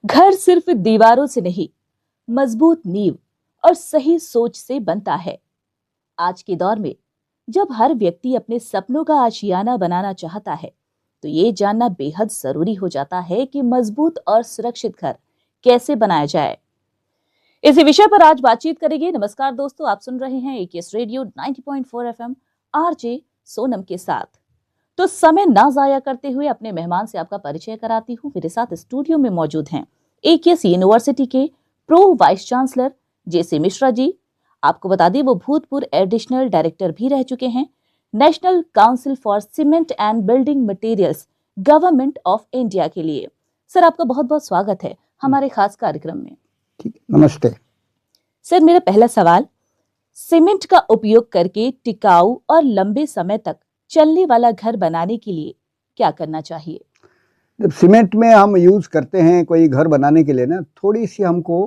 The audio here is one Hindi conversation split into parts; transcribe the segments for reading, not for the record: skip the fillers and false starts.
घर सिर्फ दीवारों से नहीं, मजबूत नींव और सही सोच से बनता है। आज के दौर में जब हर व्यक्ति अपने सपनों का आशियाना बनाना चाहता है, तो ये जानना बेहद जरूरी हो जाता है कि मजबूत और सुरक्षित घर कैसे बनाया जाए। इसी विषय पर आज बातचीत करेंगे। नमस्कार दोस्तों, आप सुन रहे हैं AKS radio 90.4 FM RJ Sonam के साथ। तो समय ना जाया करते हुए अपने मेहमान से आपका परिचय कराती हूँ। मेरे साथ स्टूडियो में मौजूद हैं एकेएस यूनिवर्सिटी के प्रो वाइस चांसलर जेसी मिश्रा जी। आपको बता दें, वो भूतपूर्व एडिशनल डायरेक्टर भी रह चुके हैं national council for cement and building materials government of India के लिए। सर, आपका बहुत बहुत स्वागत है हमारे खास कार्यक्रम में। ठीक, नमस्ते सर, मेरा पहला सवाल, सीमेंट का उपयोग करके टिकाऊ और लंबे समय तक चलने वाला घर बनाने के लिए क्या करना चाहिए? जब सीमेंट में हम यूज़ करते हैं कोई घर बनाने के लिए ना, थोड़ी सी हमको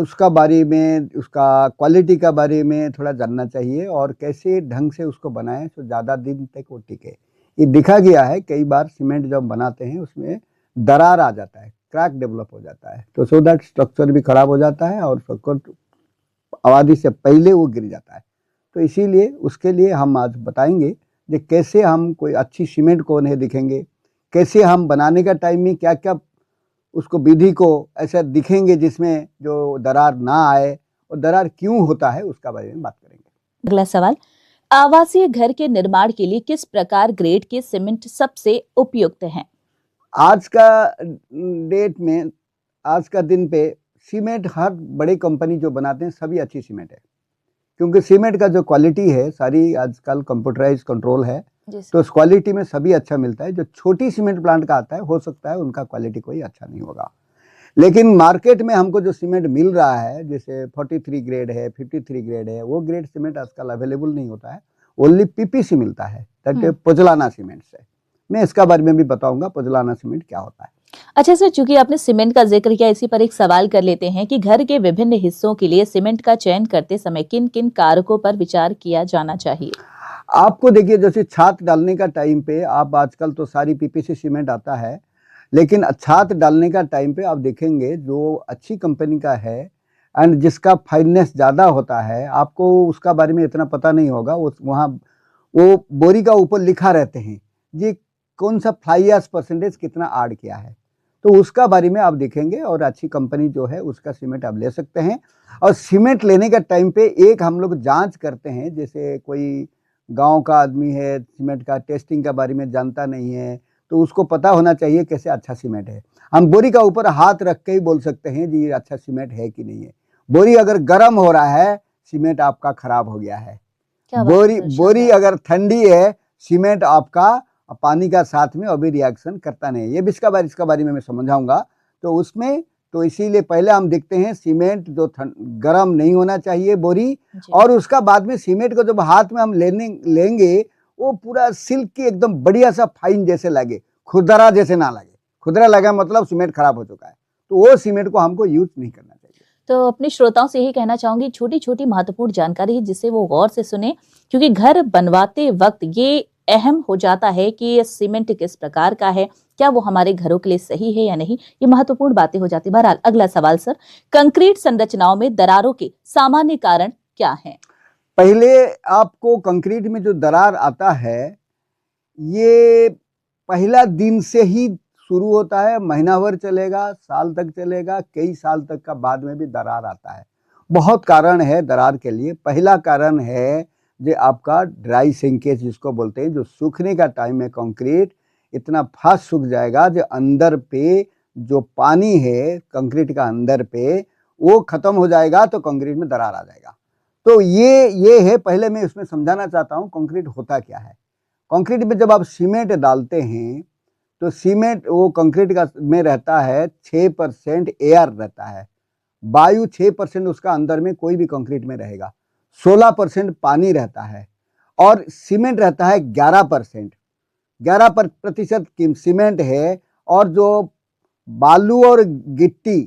उसका बारे में, उसका क्वालिटी का बारे में थोड़ा जानना चाहिए और कैसे ढंग से उसको बनाएं तो ज़्यादा दिन तक वो टिके। ये देखा गया है कई बार सीमेंट जब बनाते हैं उसमें दरार आ जाता है, क्रैक डेवलप हो जाता है, तो सो दैट स्ट्रक्चर भी खराब हो जाता है और स्ट्रक्चर आबादी से पहले वो गिर जाता है। तो इसीलिए उसके लिए हम आज बताएंगे कि कैसे हम कोई अच्छी सीमेंट को उन्हें दिखेंगे, कैसे हम बनाने का टाइम में क्या क्या उसको विधि को ऐसा दिखेंगे जिसमें जो दरार ना आए और दरार क्यों होता है उसका बारे में बात करेंगे। अगला सवाल, आवासीय घर के निर्माण के लिए किस प्रकार ग्रेड के सीमेंट सबसे उपयुक्त हैं? आज का डेट में, आज का दिन पे सीमेंट हर बड़े कंपनी जो बनाते हैं सभी अच्छी सीमेंट है, क्योंकि सीमेंट का जो क्वालिटी है सारी आजकल कंप्यूटराइज कंट्रोल है, तो उस क्वालिटी में सभी अच्छा मिलता है। जो छोटी सीमेंट प्लांट का आता है हो सकता है उनका क्वालिटी कोई अच्छा नहीं होगा, लेकिन मार्केट में हमको जो सीमेंट मिल रहा है जैसे 43 ग्रेड है, 53 ग्रेड है, वो ग्रेड सीमेंट आजकल अवेलेबल नहीं होता है, ओनली पीपीसी मिलता है, दैट इज पोजलाना सीमेंट से। मैं इसका बारे में भी बताऊंगा पोजलाना सीमेंट क्या होता है। अच्छा सर, चूंकि आपने सीमेंट का जिक्र किया, इसी पर एक सवाल कर लेते हैं कि घर के विभिन्न हिस्सों के लिए सीमेंट का चयन करते समय किन किन कारकों पर विचार किया जाना चाहिए? आपको देखिए, जैसे छात डालने का टाइम पे आप आजकल तो सारी पीपीसी सीमेंट आता है, लेकिन छात डालने का टाइम पे आप देखेंगे जो अच्छी कंपनी का है एंड जिसका फाइननेस ज़्यादा होता है, आपको उसका बारे में इतना पता नहीं होगा। वहाँ वो बोरी का ऊपर लिखा रहते हैं जी कौन सा फ्लाई ऐश परसेंटेज कितना ऐड किया है, तो उसका बारे में आप देखेंगे और अच्छी कंपनी जो है उसका सीमेंट आप ले सकते हैं। और सीमेंट लेने का टाइम पे एक हम लोग जांच करते हैं, जैसे कोई गांव का आदमी है, सीमेंट का टेस्टिंग के बारे में जानता नहीं है, तो उसको पता होना चाहिए कैसे अच्छा सीमेंट है। हम बोरी का ऊपर हाथ रख के ही बोल सकते हैं जी ये अच्छा सीमेंट है कि नहीं है। बोरी अगर गर्म हो रहा है सीमेंट आपका खराब हो गया है, बोरी अगर ठंडी है सीमेंट आपका पानी का साथ में अभी रिएक्शन करता नहीं है। ये भी इसका बारे में मैं समझाऊंगा। तो उसमें तो इसीलिए पहले हम देखते हैं सीमेंट जो गर्म नहीं होना चाहिए बोरी, और उसका बाद में सीमेंट को जब हाथ में हम लेंगे वो पूरा सिल्क की एकदम बढ़िया सा फाइन जैसे लगे, खुरदरा जैसे ना लगे। खुरदरा लगा मतलब सीमेंट खराब हो चुका है, तो वो सीमेंट को हमको यूज नहीं करना चाहिए। तो अपने श्रोताओं से यही कहना चाहूंगी, छोटी छोटी महत्वपूर्ण जानकारी है जिसे वो गौर से सुने, क्योंकि घर बनवाते वक्त ये अहम हो जाता है कि सीमेंट किस प्रकार का है, क्या वो हमारे घरों के लिए सही है या नहीं, ये महत्वपूर्ण बातें हो जाती है। बहरहाल अगला सवाल सर, कंक्रीट संरचनाओं में दरारों के सामान्य कारण क्या हैं? पहले आपको कंक्रीट में जो दरार आता है ये पहला दिन से ही शुरू होता है, महीना भर चलेगा, साल तक चलेगा, कई साल तक का बाद में भी दरार आता है। बहुत कारण है दरार के लिए। पहला कारण है जो आपका ड्राई सिंकेज जिसको बोलते हैं, जो सूखने का टाइम में कंक्रीट इतना फास्ट सूख जाएगा जो अंदर पे जो पानी है कंक्रीट का अंदर पे वो खत्म हो जाएगा, तो कंक्रीट में दरार आ जाएगा। तो ये है, पहले मैं इसमें समझाना चाहता हूँ कंक्रीट होता क्या है। कंक्रीट में जब आप सीमेंट डालते हैं तो सीमेंट वो कंक्रीट का में रहता है 6% एयर रहता है, वायु 6% उसका अंदर में कोई भी कंक्रीट में रहेगा, 16% पानी रहता है और सीमेंट रहता है 11%। 11% सीमेंट है और जो बालू और गिट्टी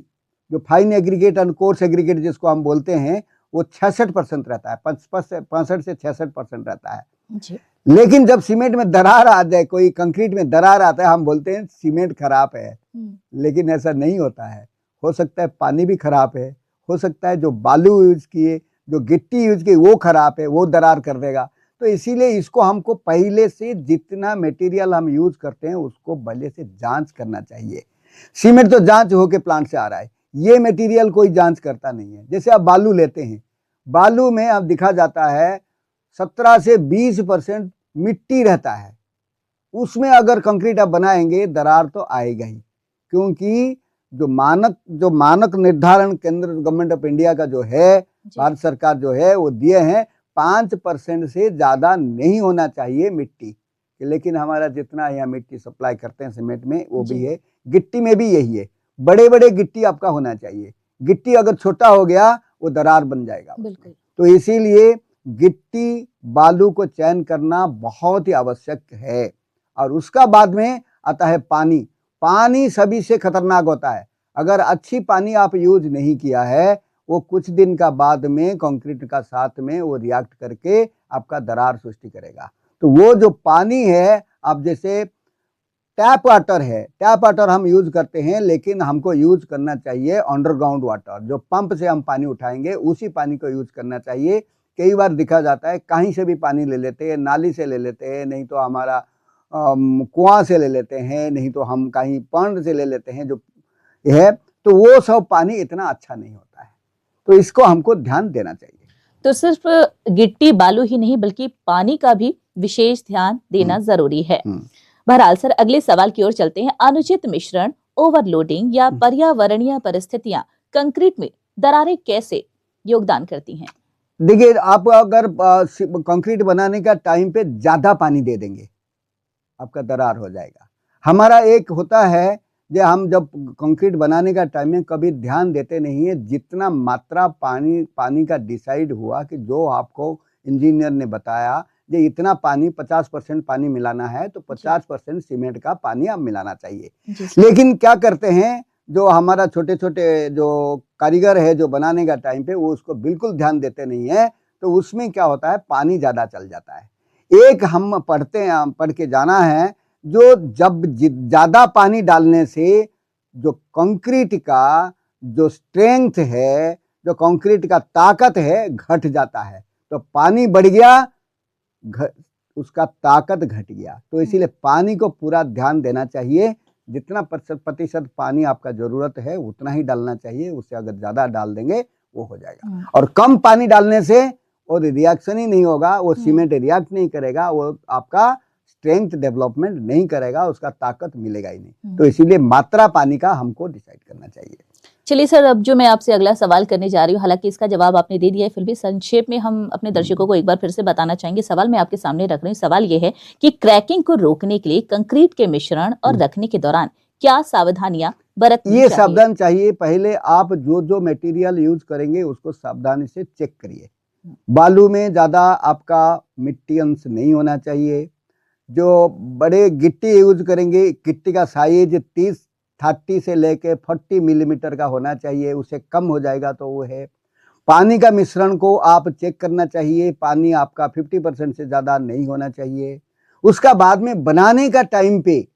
जो फाइन एग्रीगेट और कोर्स एग्रीगेट जिसको हम बोलते हैं वो 66% रहता है, 65 से 66% रहता है। लेकिन जब सीमेंट में दरार आ जाए, कोई कंक्रीट में दरार आता है, हम बोलते हैं सीमेंट खराब है, लेकिन ऐसा नहीं होता है। हो सकता है पानी भी खराब है, हो सकता है जो बालू यूज किए, जो गिट्टी यूज की वो खराब है, वो दरार कर देगा। तो इसीलिए इसको हमको पहले से जितना मटेरियल हम यूज करते हैं उसको पहले से जांच करना चाहिए। सीमेंट तो जांच होके प्लांट से आ रहा है, ये मटेरियल कोई जांच करता नहीं है। जैसे आप बालू लेते हैं, बालू में अब दिखा जाता है 17 से 20% मिट्टी रहता है। उसमें अगर कंक्रीट आप बनाएंगे दरार तो आएगा ही, क्योंकि जो मानक निर्धारण केंद्र गवर्नमेंट ऑफ इंडिया का जो है, भारत सरकार जो है वो दिए हैं 5% से ज्यादा नहीं होना चाहिए मिट्टी। लेकिन हमारा जितना यहाँ मिट्टी सप्लाई करते हैं सीमेंट में वो भी है, गिट्टी में भी यही है। बड़े बड़े गिट्टी आपका होना चाहिए, गिट्टी अगर छोटा हो गया वो दरार बन जाएगा। तो इसीलिए गिट्टी बालू को चयन करना बहुत ही आवश्यक है। और उसका बाद में आता है पानी। पानी सभी से खतरनाक होता है। अगर अच्छी पानी आप यूज नहीं किया है, वो कुछ दिन का बाद में कंक्रीट का साथ में वो रिएक्ट करके आपका दरार सृष्टि करेगा। तो वो जो पानी है, आप जैसे टैप वाटर है, टैप वाटर हम यूज करते हैं, लेकिन हमको यूज करना चाहिए अंडरग्राउंड वाटर। जो पंप से हम पानी उठाएंगे उसी पानी को यूज करना चाहिए। कई बार दिखा जाता है कहीं से भी पानी ले लेते हैं, नाली से ले लेते हैं, नहीं तो हमारा कुआं से ले लेते हैं, नहीं तो हम कहीं पॉन्ड से ले लेते हैं जो है, तो वो सब पानी इतना अच्छा नहीं होता है। तो इसको हमको ध्यान देना चाहिए। तो सिर्फ गिट्टी बालू ही नहीं बल्कि पानी का भी विशेष ध्यान देना जरूरी है। बहरहाल सर, अगले सवाल की ओर चलते हैं। अनुचित मिश्रण, ओवरलोडिंग या पर्यावरणीय परिस्थितियां कंक्रीट में दरारें कैसे योगदान करती हैं? देखिए, आप अगर कंक्रीट बनाने का टाइम पे ज्यादा पानी दे देंगे, आपका दरार हो जाएगा। हमारा एक होता है जो हम जब कंक्रीट बनाने का टाइम में कभी ध्यान देते नहीं है, जितना मात्रा पानी का डिसाइड हुआ कि जो आपको इंजीनियर ने बताया जो इतना पानी 50% पानी मिलाना है, तो 50% सीमेंट का पानी आप मिलाना चाहिए। लेकिन क्या करते हैं, जो हमारा छोटे छोटे जो कारीगर है जो बनाने का टाइम पे, वो उसको बिल्कुल ध्यान देते नहीं है। तो उसमें क्या होता है, पानी ज्यादा चल जाता है। एक हम पढ़ के जाना है, जो जब ज्यादा पानी डालने से जो कंक्रीट का जो स्ट्रेंथ है, जो कंक्रीट का ताकत है, घट जाता है। तो पानी बढ़ गया, उसका ताकत घट गया। तो इसीलिए पानी को पूरा ध्यान देना चाहिए। जितना प्रतिशत पानी आपका जरूरत है उतना ही डालना चाहिए। उससे अगर ज्यादा डाल देंगे वो हो जाएगा। और कम पानी डालने से और रिएक्शन ही नहीं होगा, वो सीमेंट रिएक्ट नहीं करेगा, वो आपका स्ट्रेंथ डेवलपमेंट नहीं करेगा, उसका ताकत मिलेगा ही नहीं। तो इसीलिए मात्रा पानी का हमको डिसाइड करना चाहिए। चलिए सर, अब जो मैं आपसे अगला सवाल करने जा रही हूँ, हालांकि इसका जवाब आपने दे दिया है, फिर भी संक्षेप में हम अपने दर्शकों को एक बार फिर से बताना चाहेंगे। सवाल मैं आपके सामने रख रही हूँ। सवाल ये है कि क्रैकिंग को रोकने के लिए कंक्रीट के मिश्रण और रखने के दौरान क्या सावधानियां बरतनी चाहिए? ये सावधान चाहिए, पहले आप जो मटेरियल यूज करेंगे उसको सावधानी से चेक करिए। बालू में ज्यादा आपका मिट्टी अंश नहीं होना चाहिए। जो बड़े गिट्टी यूज करेंगे, गिट्टी का साइज 30 से लेके 40 मिलीमीटर का होना चाहिए, उससे कम हो जाएगा तो वो है। पानी का मिश्रण को आप चेक करना चाहिए, पानी आपका 50% से ज़्यादा नहीं होना चाहिए। उसका बाद में बनाने का टाइम पे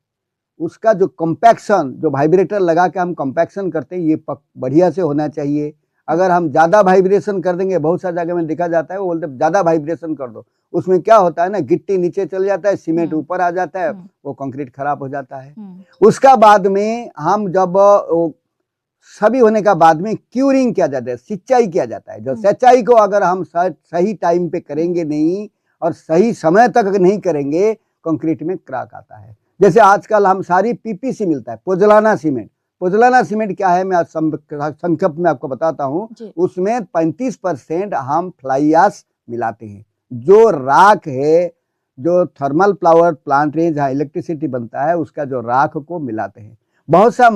उसका जो कंपैक्शन, जो वाइब्रेटर लगा के हम कंपैक्शन करते हैं, ये बढ़िया से होना चाहिए। अगर हम ज़्यादा वाइब्रेशन कर देंगे, बहुत सारी जगह में देखा जाता है वो बोलते ज़्यादा वाइब्रेशन कर दो, उसमें क्या होता है ना, गिट्टी नीचे चल जाता है, सीमेंट ऊपर आ जाता है, वो कंक्रीट खराब हो जाता है। उसका बाद में हम जब सभी होने का बाद में क्यूरिंग किया जाता है, सिंचाई किया जाता है। जो सिंचाई को अगर हम सही टाइम पे करेंगे नहीं और सही समय तक नहीं करेंगे, कंक्रीट में क्रैक आता है। जैसे आजकल हम सारी पीपीसी मिलता है, पोजलाना सीमेंट। पोजलाना सीमेंट क्या है, मैं आज संक्षेप में आपको बताता हूँ। उसमें 35% हम फ्लाई ऐश मिलाते हैं। जो राख है, जो थर्मल पावर प्लांट है जहाँ इलेक्ट्रिसिटी बनता है, उसका जो राख को मिलाते हैं। बहुत सा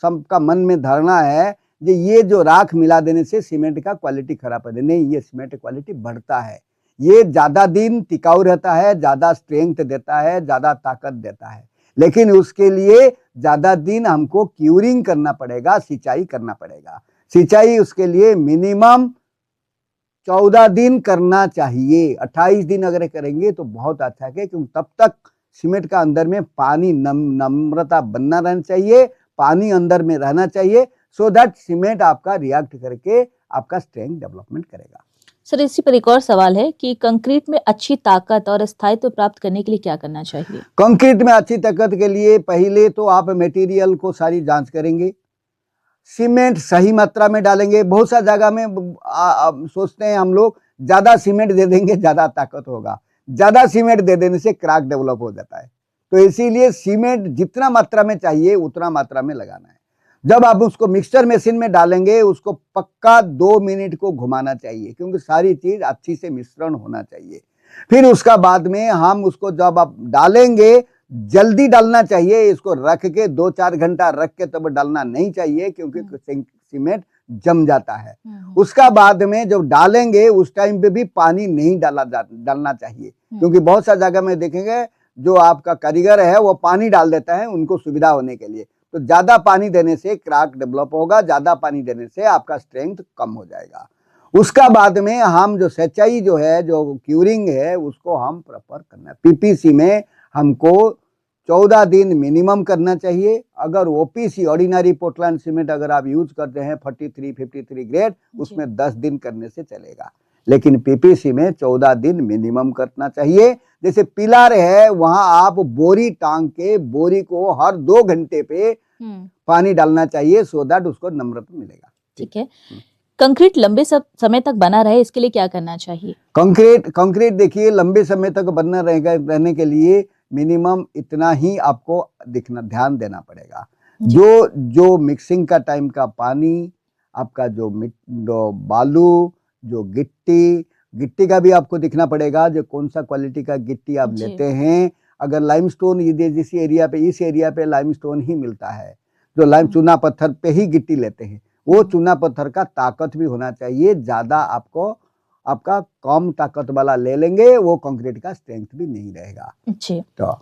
सबका मन में धारणा है कि ये जो राख मिला देने से सीमेंट का क्वालिटी खराब है। नहीं, ये सीमेंट क्वालिटी बढ़ता है। ये ज्यादा दिन टिकाऊ रहता है, ज्यादा स्ट्रेंथ देता है, ज्यादा ताकत देता है। लेकिन उसके लिए ज्यादा दिन हमको क्यूरिंग करना पड़ेगा, सिंचाई करना पड़ेगा। सिंचाई उसके लिए मिनिमम 14 दिन करना चाहिए। 28 दिन अगर करेंगे तो बहुत अच्छा है, क्योंकि तब तक सीमेंट का अंदर में पानी नम्रता बनना रहना चाहिए, पानी अंदर में रहना चाहिए, सो दैट सीमेंट आपका रिएक्ट करके आपका स्ट्रेंथ डेवलपमेंट करेगा। सर इसी पर एक और सवाल है कि कंक्रीट में अच्छी ताकत और स्थायित्व प्राप्त करने के लिए क्या करना चाहिए? कंक्रीट में अच्छी ताकत के लिए पहले तो आप मटेरियल को सारी जांच करेंगे, सीमेंट सही मात्रा में डालेंगे। बहुत सा जगह में सोचते हैं हम लोग ज्यादा सीमेंट दे देंगे ज्यादा ताकत होगा, ज्यादा सीमेंट दे देने से क्रैक डेवलप हो जाता है। तो इसीलिए सीमेंट जितना मात्रा में चाहिए उतना मात्रा में लगाना है। जब आप उसको मिक्सचर मशीन में डालेंगे उसको पक्का 2 मिनट को घुमाना चाहिए, क्योंकि सारी चीज अच्छी से मिश्रण होना चाहिए। फिर उसका बाद में हम उसको जब आप डालेंगे जल्दी डालना चाहिए, इसको रख के 2-4 घंटा रख के तब डालना नहीं चाहिए, क्योंकि सीमेंट जम जाता है। उसका बाद में जब डालेंगे उस टाइम पे भी पानी नहीं डालना चाहिए, क्योंकि बहुत सा जगह में देखेंगे जो आपका कारीगर है वो पानी डाल देता है उनको सुविधा होने के लिए। तो ज्यादा पानी देने से क्रैक डेवलप होगा, ज्यादा पानी देने से आपका स्ट्रेंथ कम हो जाएगा। उसका बाद में हम जो सच्चाई जो है, जो क्यूरिंग है, उसको हम प्रॉपर करना है। पीपीसी में हमको 14 दिन मिनिमम करना चाहिए। अगर ओपीसी ऑर्डिनरी पोर्टलैंड सीमेंट अगर आप यूज करते हैं 43-53 ग्रेड, उसमें 10 दिन करने से चलेगा, लेकिन पीपीसी में 14 दिन मिनिमम करना चाहिए। जैसे पिलर है वहां आप बोरी टांग के बोरी को हर 2 घंटे पे पानी डालना चाहिए, सो दैट उसको नम्रता मिलेगा। ठीक है। कंक्रीट लंबे समय तक बना रहे इसके लिए क्या करना चाहिए? कंक्रीट देखिए लंबे समय तक बना रहने के लिए मिनिमम इतना ही आपको ध्यान देना पड़ेगा। जो मिक्सिंग का टाइम का पानी, आपका जो बालू, जो गिट्टी का भी आपको दिखना पड़ेगा, जो कौन सा क्वालिटी का गिट्टी आप लेते हैं। अगर लाइमस्टोन जिस एरिया पे, इस एरिया पे लाइमस्टोन ही मिलता है, जो चूना पत्थर पे ही गिट्टी लेते हैं, वो चूना पत्थर का ताकत भी होना चाहिए। ज्यादा आपका कम ताकत वाला ले लेंगे वो कंक्रीट का स्ट्रेंथ भी नहीं रहेगा। जी। तो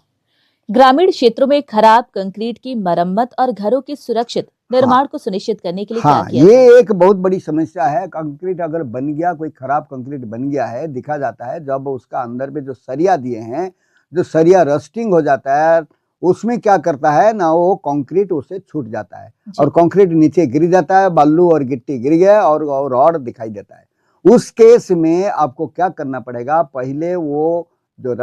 ग्रामीण क्षेत्रों में खराब कंक्रीट की मरम्मत और घरों की सुरक्षित निर्माण को सुनिश्चित करने के लिए क्या किया जाए? ये एक बहुत बड़ी समस्या है। कंक्रीट अगर बन गया, कोई खराब कंक्रीट बन गया है, दिखा जाता है जब उसका अंदर में जो सरिया दिए हैं, जो सरिया रस्टिंग हो जाता है, उसमें क्या करता है ना, वो कंक्रीट उससे छूट जाता है और कंक्रीट नीचे गिर जाता है, बालू और गिट्टी गिर गया और रॉड दिखाई देता है। उस केस में आपको क्या करना पड़ेगा, पहले वो जो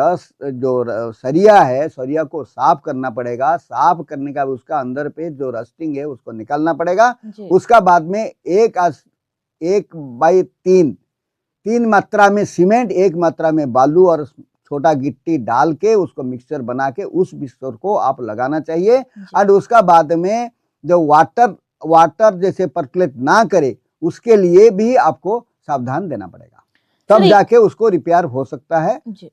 सरिया है, सरिया को साफ करना पड़ेगा। साफ करने का उसका अंदर पे जो रस्टिंग है उसको निकालना पड़ेगा। उसका बाद में 1/3 मात्रा में सीमेंट, 1 मात्रा में बालू और छोटा गिट्टी डाल के उसको मिक्सचर बना के उस मिक्सचर को आप लगाना चाहिए। और उसका बाद में जो वाटर जैसे पर्कुलेट ना करे उसके लिए भी आपको सावधान देना पड़ेगा, तब जाके उसको रिपेयर हो सकता है। जी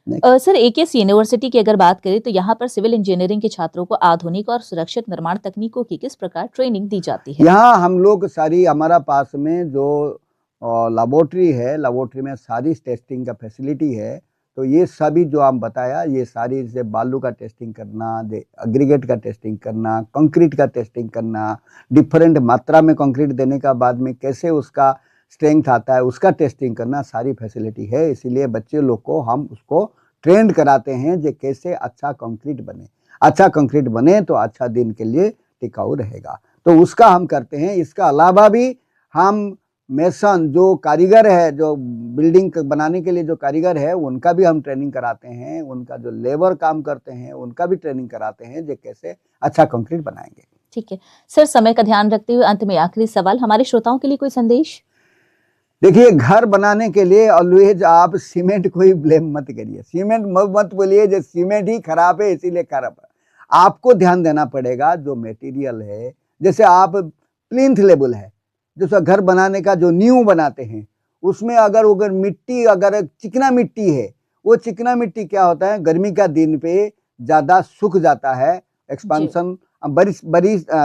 सर, एकेएस यूनिवर्सिटी की अगर बात करें तो यहाँ पर सिविल इंजीनियरिंग के छात्रों को आधुनिक और सुरक्षित निर्माण तकनीकों की किस प्रकार ट्रेनिंग दी जाती है? यहाँ हम लोग हमारा पास में जो लेबोरेटरी है, लेबोरेटरी में सारी टेस्टिंग का फैसिलिटी है। तो ये सभी जो आप बताया, ये सारी जैसे बालू का टेस्टिंग करना, एग्रीगेट का टेस्टिंग करना, कंक्रीट का टेस्टिंग करना, डिफरेंट मात्रा में कंक्रीट देने का बाद में कैसे उसका स्ट्रेंथ आता है उसका टेस्टिंग करना, सारी फैसिलिटी है। इसीलिए बच्चे लोग को हम उसको ट्रेंड कराते हैं जो कैसे अच्छा कंक्रीट बने। अच्छा कंक्रीट बने तो अच्छा दिन के लिए टिकाऊ रहेगा, तो उसका हम करते हैं। इसका अलावा भी हम मेसन जो कारीगर है, जो बिल्डिंग बनाने के लिए जो कारीगर है, उनका भी हम ट्रेनिंग कराते हैं। उनका जो लेबर काम करते हैं उनका भी ट्रेनिंग कराते हैं जो कैसे अच्छा कंक्रीट बनाएंगे। ठीक है सर, समय का ध्यान रखते हुए अंत में आखिरी सवाल, हमारे श्रोताओं के लिए कोई संदेश? देखिए, घर बनाने के लिए ऑलवेज आप सीमेंट को ही ब्लेम मत करिए, सीमेंट मत बोलिए जो सीमेंट ही खराब है इसीलिए खराब है। आपको ध्यान देना पड़ेगा जो मटेरियल है, जैसे आप प्लिंथ लेवल है, जैसा घर बनाने का जो नींव बनाते हैं, उसमें अगर मिट्टी अगर चिकना मिट्टी है, वो चिकना मिट्टी क्या होता है, गर्मी का दिन पे ज्यादा सूख जाता है, एक्सपांशन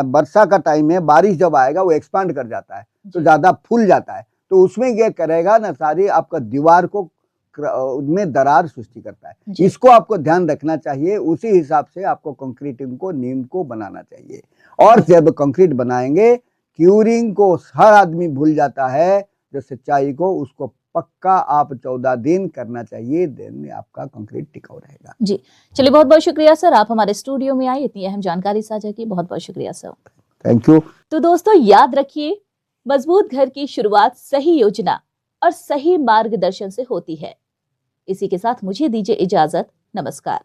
वर्षा का टाइम है, बारिश जब आएगा वो एक्सपांड कर जाता है तो ज्यादा फूल जाता है। तो उसमें ये करेगा ना, सारी आपका दीवार को उनमें दरार सृष्टि करता है। इसको आपको ध्यान रखना चाहिए। उसी हिसाब से आपको कंक्रीटिंग को, नींव को बनाना चाहिए। और जब कंक्रीट बनाएंगे, क्यूरिंग को हर आदमी भूल जाता है, जो सच्चाई को उसको पक्का आप 14 दिन करना चाहिए, देन आपका कंक्रीट टिकाऊ रहेगा। जी, चलिए बहुत बहुत शुक्रिया सर, आप हमारे स्टूडियो में आए, इतनी अहम जानकारी साझा की, बहुत बहुत शुक्रिया सर। Thank you. तो दोस्तों याद रखिए, मजबूत घर की शुरुआत सही योजना और सही मार्गदर्शन से होती है। इसी के साथ मुझे दीजिए इजाजत, नमस्कार।